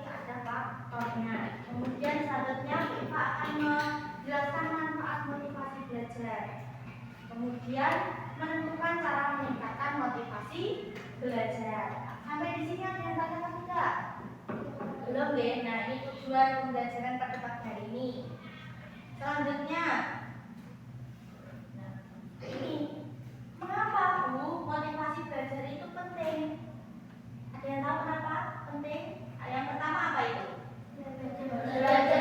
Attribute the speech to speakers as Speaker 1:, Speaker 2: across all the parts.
Speaker 1: ada faktornya. Kemudian selanjutnya kita akan menjelaskan manfaat motivasi belajar. Kemudian menentukan cara meningkatkan motivasi belajar. Sampai di sini ada yang tanyakan tidak? Belum ya? Nah, ini tujuan pembelajaran pada pagi hari ini. Selanjutnya, nah, ini mengapa Bu motivasi belajar itu penting? Ada yang tahu kenapa penting? Yang pertama apa itu? Belajar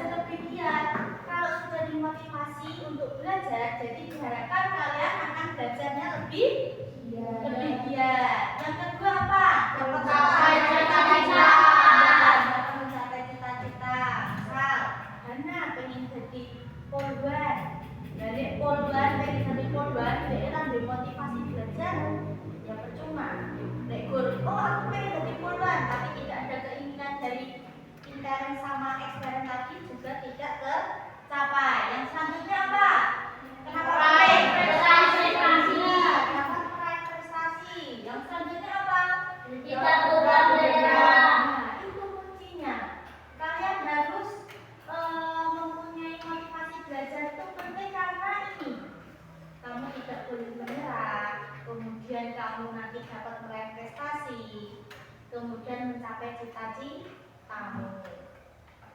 Speaker 1: lebih giat. Kalau sudah dimotivasi untuk belajar, jadi diharapkan kalian akan belajarnya lebih giat. Yang kedua apa? Mencapai cita-cita. Misal, Hana pengen jadi polwan. Dari polwan pengen jadi polwan, dia kan dimotivasi belajar. Ya percuma. Oh aku pengen jadi polwan, tapi tidak ada keinginan dari intern sama ekstern tadi juga tidak tercapai. Yang selanjutnya apa? Kenapa meraih prestasi? Kenapa meraih prestasi? Yang selanjutnya apa? Kita bukan bendera. Nah, itu kuncinya. Kalian harus mempunyai motivasi belajar itu penting karena ini. Kamu tidak boleh menyerah. Kemudian kamu nanti dapat meraih prestasi. Kemudian mencapai cita-citamu.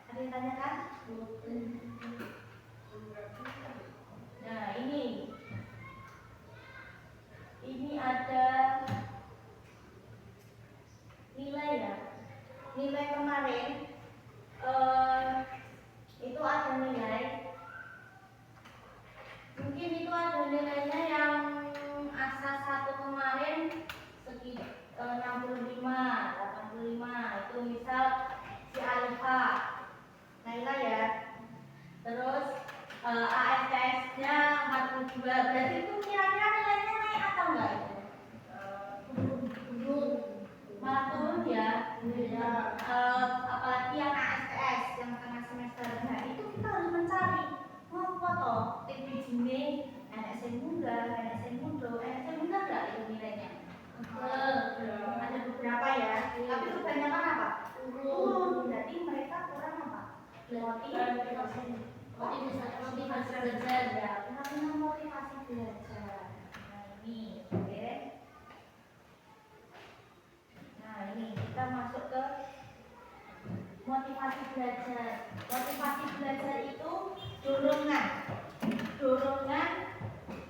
Speaker 1: Ada yang tanyakan? Nah, ini ada nilai ya. Nilai kemarin itu ada nilai. Mungkin itu ada nilainya yang asa 1 kemarin sekitar 65, 85. Itu misal si alfa. Naila ya. Terus ASTS-nya 42. Berarti itu kira-kira nilainya naik atau enggak itu? Malah turun ya. Apalagi yang ASTS yang tengah semester. Nah, itu kita harus mencari mau foto TPJ-nya enak sing munggah, enak sing mundur, enggak itu nilainya? Ada beberapa ya. Tapi kebanyakan apa? Turun. Berarti mereka kurang apa? Motivasi belajar ya, kurang motivasi belajar. Nah ini, oke. Nah ini kita masuk ke motivasi belajar. Motivasi belajar itu dorongan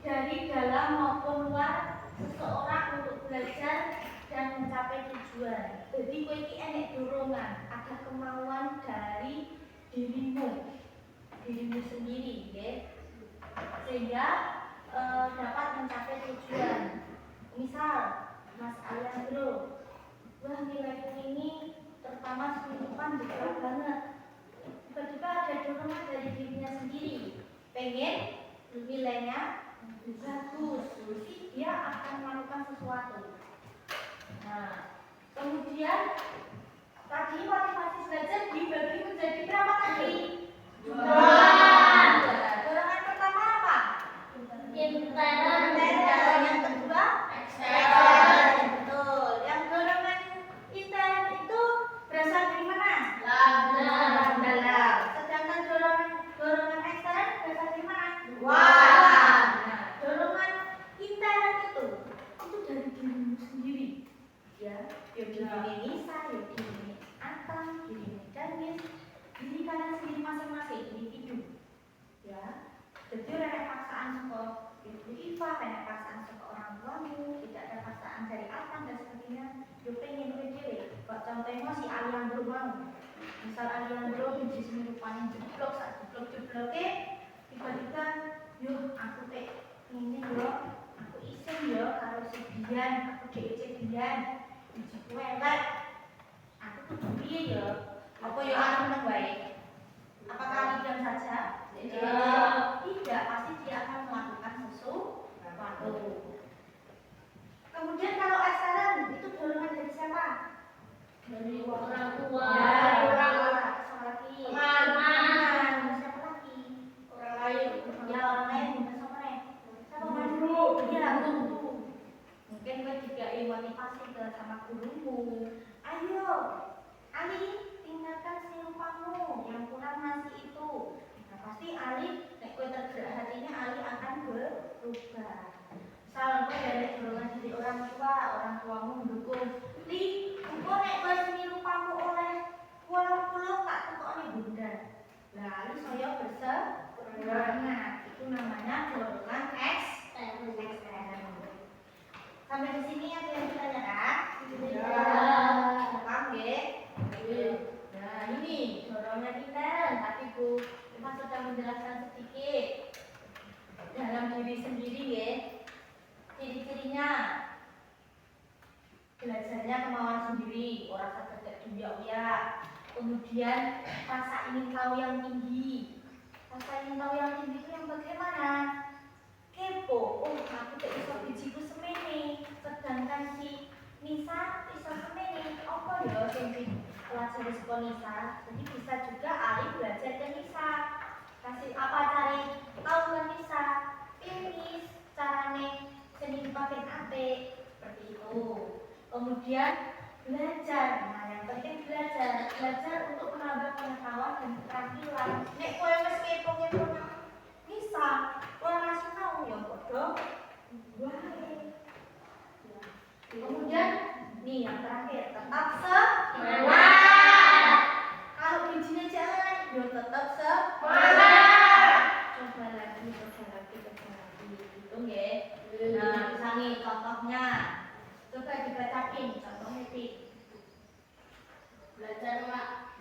Speaker 1: dari dalam maupun luar seseorang untuk belajar dan mencapai tujuan. Jadi kowe iki enek dorongan, ada kemauan dari dirimu sendiri, ya. Sehingga dapat mencapai tujuan. Misal, Mas Alejandro, wah nilaiku ini terutama semingguan besar banget. Tiba-tiba ada dorongan dari dirinya sendiri, pengen nilainya bagus, jadi dia akan melakukan sesuatu. Nah, kemudian tadi motivasi belajar dibagi menjadi berapa tadi? 2. Dorongan pertama apa? Intern. Yang kedua? Ekstern. Betul. Yang dorongan intern itu berasal dari mana? Dalam. Sedangkan dorongan ekstern berasal dari mana? Luar. Nah, dorongan intern itu dari dirimu sendiri. Ya, diri Nisa, diri Atang, diri Danis, diri kalian sendiri masing-masing individu. Ya, jadi ada paksaan sekolah ibu Iva, ada paksaan sekolah orang tuamu, tidak ada paksaan dari Atang dan sebagainya. Yo pengen dewe. Kok contohnya si Alejandro mau. Misal Alejandro biji seminggu paling jeblok, saat jeblok-jebloknya tiba-tiba, yo aku ini yo, aku isin yo kalau sedian, aku DEC dian. Biji elek, aku tuh piye ya? Apa ya anu nang baik? Apakah diam saja? Tidak, pasti dia akan melakukan sesuatu. Kemudian kalau ekstern itu dorongan dari siapa? Dari orang tua. Dari orang tua. Teman. Siapa lagi? Orang lain. Ya orang lain. Siapa guru? Ya guru. Mungkin kau juga motivasi ke sama gurumu. Ayo Ayo, Ali, tinggalkan seni rupamu, yang kurang masih itu. Nah, pasti Ali, nek kowe tergerak hatinya, Ali akan berubah. Salam kowe dari dorongan dari orang tuamu mendukung. Li, engko nek kowe seni rupamu oleh pulau tak tukokne bunda. Lah, Ali saya bersemangat. Itu namanya dorongan ekstern. Sampai di sini ada yang ditanyakan? Ya. Paham nggih? Nah, ini dorongan intern, tapi Bu cuma sudah menjelaskan sedikit dalam diri sendiri ya. Ciri-cirinya belajarnya kemauan sendiri, orang terdekat ya. Kemudian rasa ingin tahu yang tinggi. Rasa ingin tahu yang tinggi itu yang bagaimana? Kepo, oh aku tak bisa bijiku semene, sedangkan si Nisa bisa semene, apa ya sing pelajari sekolah Nisa? Jadi bisa juga Ali belajar ke Nisa. Kasih apa cari tahu ke Nisa? Ini carane seni dipakai apik seperti itu. Kemudian belajar, nah yang penting belajar untuk menambah pengetahuan dan keterampilan. Nek kowe wis kepo-kepo Nisa, orang ngasih tahu ya bodoh. Kemudian nih yang terakhir, tetap semangat. Kalau bijinya jalan, ya tetap semangat. Coba lagi. Hitung ya. Nah, misalnya contohnya, coba dibacain contohnya sih.
Speaker 2: Belajar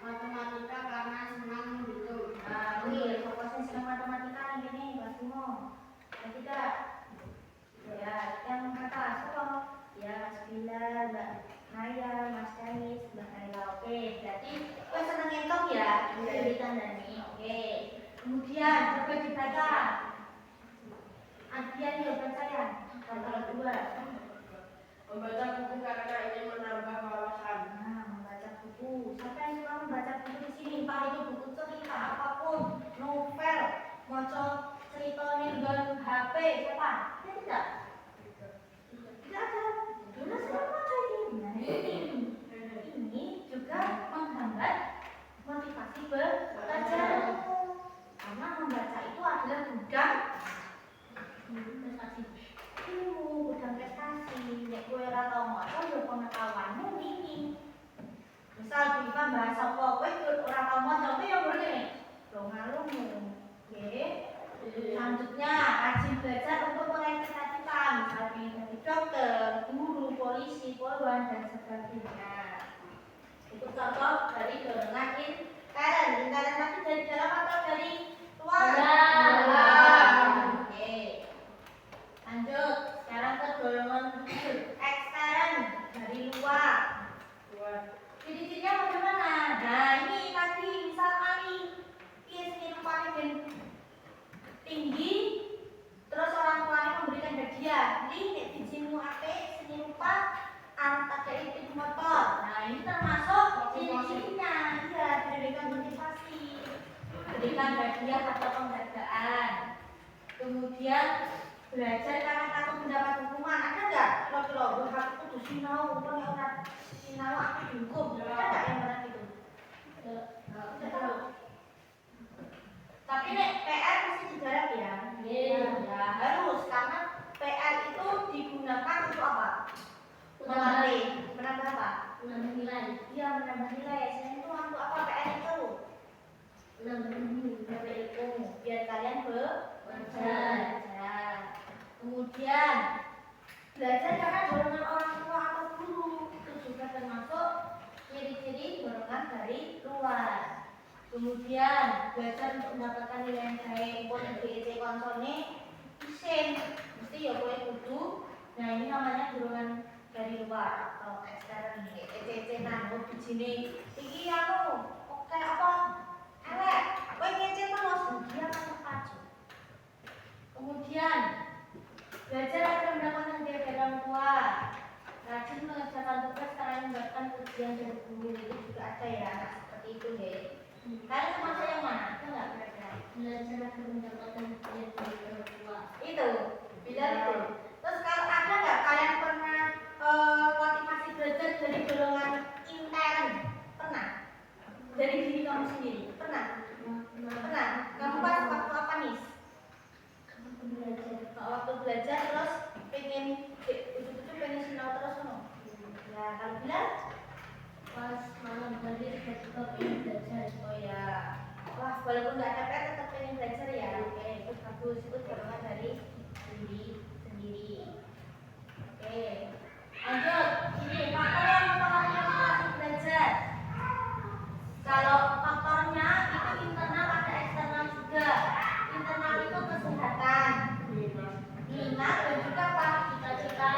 Speaker 2: matematika karena senang menghitung.
Speaker 1: Nah, ini fokusnya senang matematika ini Mas Timo. Yang ketiga, ya, yang kata siapa? Ya, Mas Bilal, Mbak Naya, Mas Kanis, Mbak Naya. Oke, berarti kau senang ngitung ya? Jadi tandani. Oke. Kemudian coba dibaca. Adian ya baca ya. Kata kedua.
Speaker 2: Membaca buku karena ingin menambah wawasan.
Speaker 1: Nah, membaca buku. Siapa yang suka membaca buku di sini? Entah itu buku cerita apapun, novel, maca cerita dengan HP, siapa? Tidak. Tidak ada. Dulu saya baca ini. Nah, ini juga menghambat motivasi belajar. Karena membaca itu adalah gudang prestasi. Gudang prestasi. Nek kowe ora tau maca yo pengetahuanmu minim. Misal kita bahasa apa, kowe ora tau maca kowe yo ngene. Lo ngalungmu. Nggih. Selanjutnya, rajin belajar untuk meraih cita-cita, misalnya jadi dokter, guru, polisi, polwan, dan sebagainya. Itu contoh dari dorongan intern tapi dari dalam atau dari luar? Dalam. Oke. Lanjut, sekarang ke dorongan ekstern dari luar. Ciri-cirinya bagaimana? Nah, ini tadi misal Ali, dia seni rupanya tinggi, terus orang tuanya memberikan hadiah. Nek bijimu apik, seni rupa, ada itu motor. Nah, ini termasuk ciri-cirinya. Iya, diberikan motivasi, berikan hadiah atau penghargaan. Kemudian belajar karena takut mendapat hukuman. Ada nggak? Kira-kira aku kudu sinau, kalau orang sinau aku dihukum. Ada nggak yang pernah gitu? Tidak tahu. Tapi nek PR mesti digarap ya. Ya harus, karena PR itu digunakan untuk apa? Menambah apa?
Speaker 2: Menambah nilai.
Speaker 1: Iya, menambah nilai. Selain itu untuk apa PR itu? Menambah ilmu. Biar kalian belajar. Kemudian belajar karena dorongan orang tua atau guru. Itu juga termasuk ciri-ciri dorongan dari luar. Kemudian belajar untuk mendapatkan nilai yang baik. Pun BEC konsolnya isin, mesti ya boleh kudu. Nah, ini namanya dorongan dari luar atau ekstern. ECC nanggung di sini. Iki anu, oke apa? Elek. Kowe ngece terus dia akan terpacu. Kemudian belajar agar mendapatkan hadiah dari orang tua. Rajin mengerjakan tugas karena membuatkan ujian dari guru. Itu juga ada ya, seperti itu ya. Kalian termasuk yang mana? Itu nggak kira-kira?
Speaker 2: Belajar agar mendapatkan hadiah dari orang tua.
Speaker 1: Itu, bilang itu. Terus kalau ada nggak kalian pernah motivasi belajar dari dorongan intern? nggak ada PR tetap pengen belajar ya. Oke, itu bagus, itu dorongan dari diri sendiri. Oke, lanjut. Ini faktor yang mempengaruhi motivasi belajar. Kalau faktornya itu internal ada eksternal juga. Internal itu kesehatan, minat dan juga apa? Cita-cita.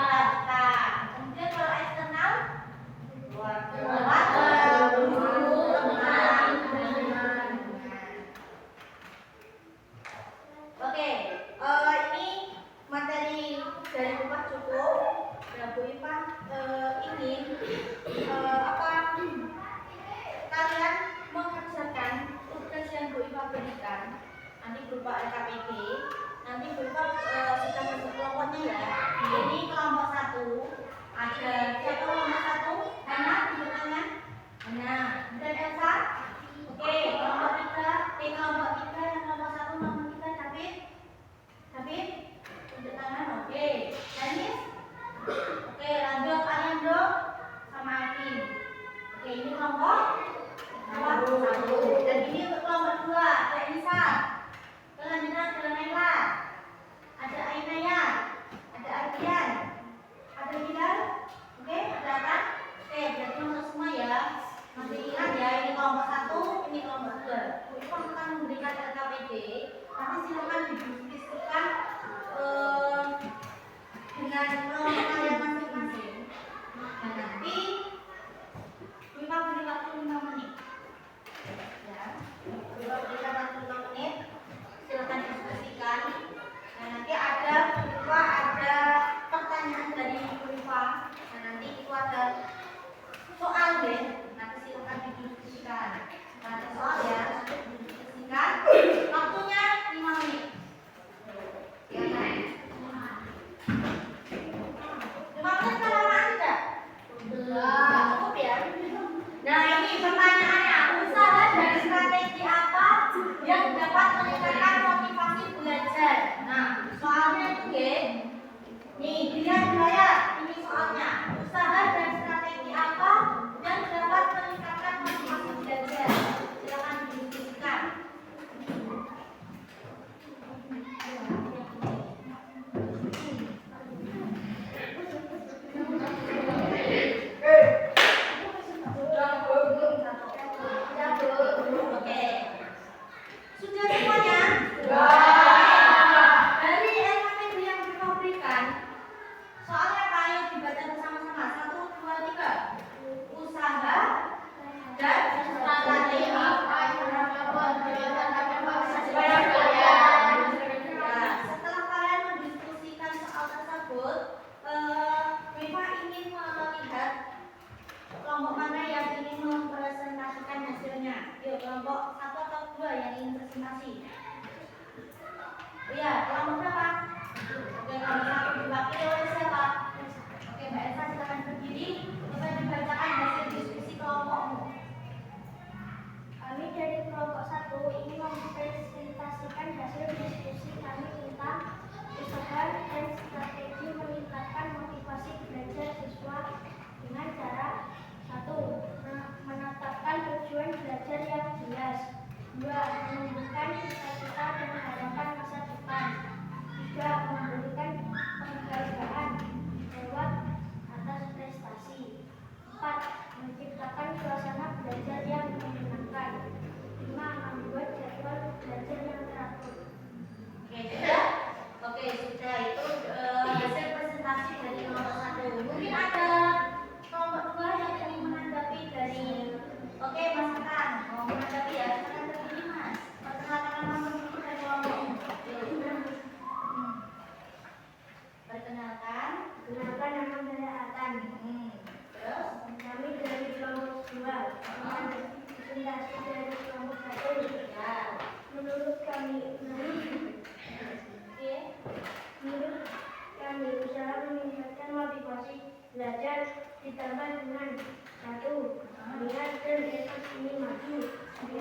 Speaker 1: Kemudian kalau eksternal keluarga, guru, teman. Oke, ini materi dari Bapak cukup. Ya Bu Ipa ingin kalian mengerjakan tugas yang Bu Ipa berikan nanti berupa LKPD. Nanti Bu Ipa sudah masuk kelompoknya ya. Ini kelompok 1 ada siapa kelompok 1? Hana, tunjuk tangan. Hana dan Elsa. Oke, kelompok 3. Kelompok 3 yang kelompok 1 nama kita David. David, tunjuk tangan. Oke, Danis. Oke, lanjut Aliando sama Alvin. Oke, ini kelompok 1. Dan ini untuk kelompok 2 ada Isa. Selanjutnya ada Naila, ada Ainaya, ada Ardian, ada Hilal. Oke, ada apa? Oke, berarti masuk semua ya. Masih ingat ya, ini kelompok 1, ini kelompok 2. Bu Ipa akan memberikan LKPD. Nanti silakan didiskusikan dengan kelompok kalian masing-masing. Dan nanti Bu Ipa beri waktu 5 menit. Ya, Bu Ipa berikan waktu 5 menit. Silakan diskusikan. Nah, nanti ada pertanyaan dari Bu Ipa. Nah, nanti itu ada soal deh. Nanti silakan didiskusikan. Nah, ada soal ya, didiskusikan. Waktunya 5 menit. Ya kan? 5 menit kelamaan tidak? Cukup ya. Nah, ini pertanyaannya. Usaha dan strategi apa yang dapat meningkatkan motivasi belajar? Nah, soalnya itu nih, dilihat di layar. Ini soalnya. Usaha dan strategi apa yang dapat meningkatkan motivasi belajar? Silakan didiskusikan. Oke. Sudah semuanya? Dari LKPD yang diberikan, soalnya apa? Ayo dibaca bersama-sama. 1, 2, 3. Usaha dan strategi. Setelah kalian mendiskusikan soal tersebut, Wifa ingin melihat kelompok mana yang ingin mempresentasikan hasilnya. Yuk, kelompok 1 atau 2 yang ingin presentasi. Iya, kelompok berapa? Oke, kelompok 1 diwakili oleh siapa? Oke, Mbak Elsa silakan berdiri. Bisa dibacakan hasil diskusi kelompokmu.
Speaker 3: Kami dari kelompok 1 ingin mempresentasikan hasil diskusi kami tentang usaha dan strategi meningkatkan motivasi belajar siswa dengan cara 1. Menetapkan tujuan belajar yang jelas. 2. Menentukan cita-cita dan harapan masa depan. 3. Memberikan penghargaan lewat atas prestasi. 4. Menciptakan suasana belajar yang menyenangkan. 5. Membuat jadwal belajar yang teratur.
Speaker 1: Oke, sudah? Oke, sudah. Itu hasil presentasi dari kelompok 1. Mungkin ada kelompok 2 yang ingin menanggapi dari. Oke, Mas Akan mau menanggapi ya? Silakan berdiri, Mas. Perkenalkan nama dulu dari kelompokmu. Perkenalkan.
Speaker 3: Kenalkan, nama saya Atan.
Speaker 1: Terus?
Speaker 3: Kami dari kelompok 2. Presentasi dari kelompok 1.
Speaker 1: Ya.
Speaker 3: Menurut kami usaha meningkatkan motivasi belajar ditambah dengan 1. Melihat dan etos ini maju. 2.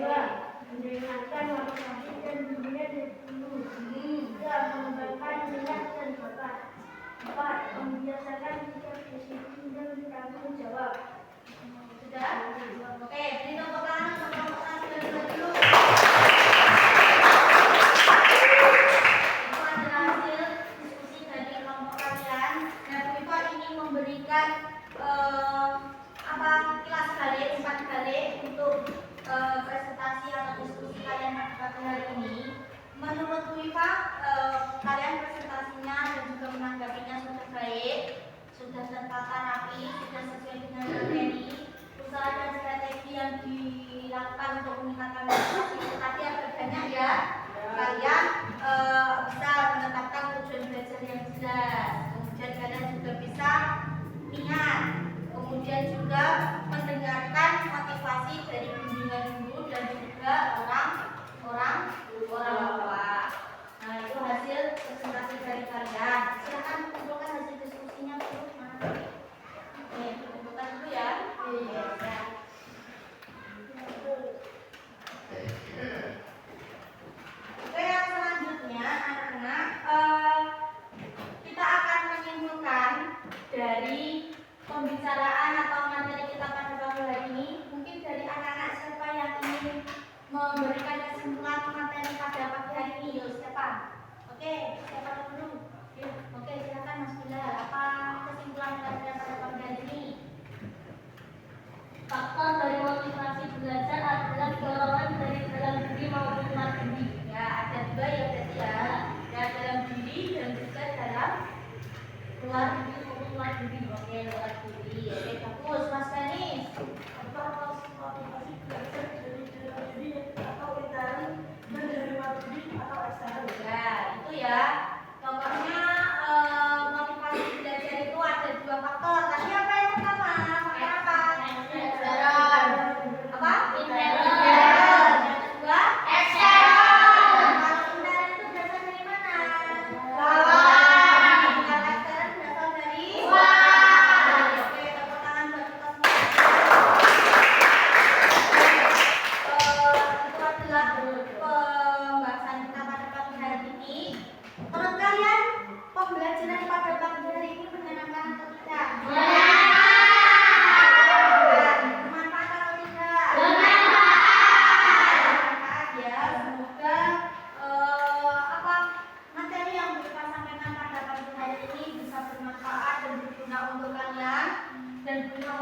Speaker 3: Mendengarkan motivasi dan dunia dari dulu. 3. Mengembangkan minat dan bakat. 4. Membiasakan sikap disiplin dan bertanggung jawab.
Speaker 1: Sudah? Oke, beri tepuk tangan untuk kelompok 1 dan 2 dulu. memberikan kilas balik, umpan balik untuk presentasi atau diskusi kalian pada hari ini. Menurut Bu Iva, kalian presentasinya dan juga menanggapinya sudah baik, sudah tertata rapi, sudah sesuai dengan materi. Usaha dan strategi yang dilakukan untuk meningkatkan motivasi itu tadi ada banyak ya. Kalian bisa menetapkan tujuan belajar yang jelas. Kemudian kalian juga bisa ingat, kemudian juga mendengarkan motivasi dari bimbingan guru dan juga orang tua. Nah, itu hasil presentasi dari kalian. Silakan kumpulkan hasil diskusinya dulu. Oke, kumpulkan dulu ya. Oke, yang selanjutnya anak-anak, kita akan menyimpulkan dari pembicaraan atau materi kita pada pagi hari ini. Mungkin dari anak-anak siapa yang ingin memberikan kesimpulan materi pada pagi hari ini? Yuk, siapa? Oke, siapa dulu? Oke, silakan Mas Bilal. Apa kesimpulan materi pada pagi hari ini?
Speaker 3: Faktor dari motivasi belajar adalah dorongan dari dalam diri maupun luar diri.
Speaker 1: Ya, ada dua ya berarti ya. Ya, dalam diri dan juga dalam luar diri maupun luar diri. Oke, luar diri. Oke, bagus. Mas Danis.
Speaker 2: Apa motivasi belajar dari dalam diri atau intern dan dari luar diri atau eksternal?
Speaker 1: Ya, itu ya. Pokoknya motivasi belajar itu ada dua faktor. Tadi apa yang pertama? Faktor apa? Apa?
Speaker 3: Intern.
Speaker 1: Yang kedua? Eksternal. Kalau intern itu berasal dari mana? Kalau eksternal berasal dari luar. Oke, tepuk tangan buat kita semua. Itu adalah pembahasan kita pada pagi hari ini. Menurut kalian pembelajaran pada pagi hari ini menyenangkan atau tidak? Bermanfaat atau tidak? Bermanfaat ya. Semoga materi yang kita sampaikan pada pagi hari ini bisa bermanfaat dan berguna untuk kalian dan guna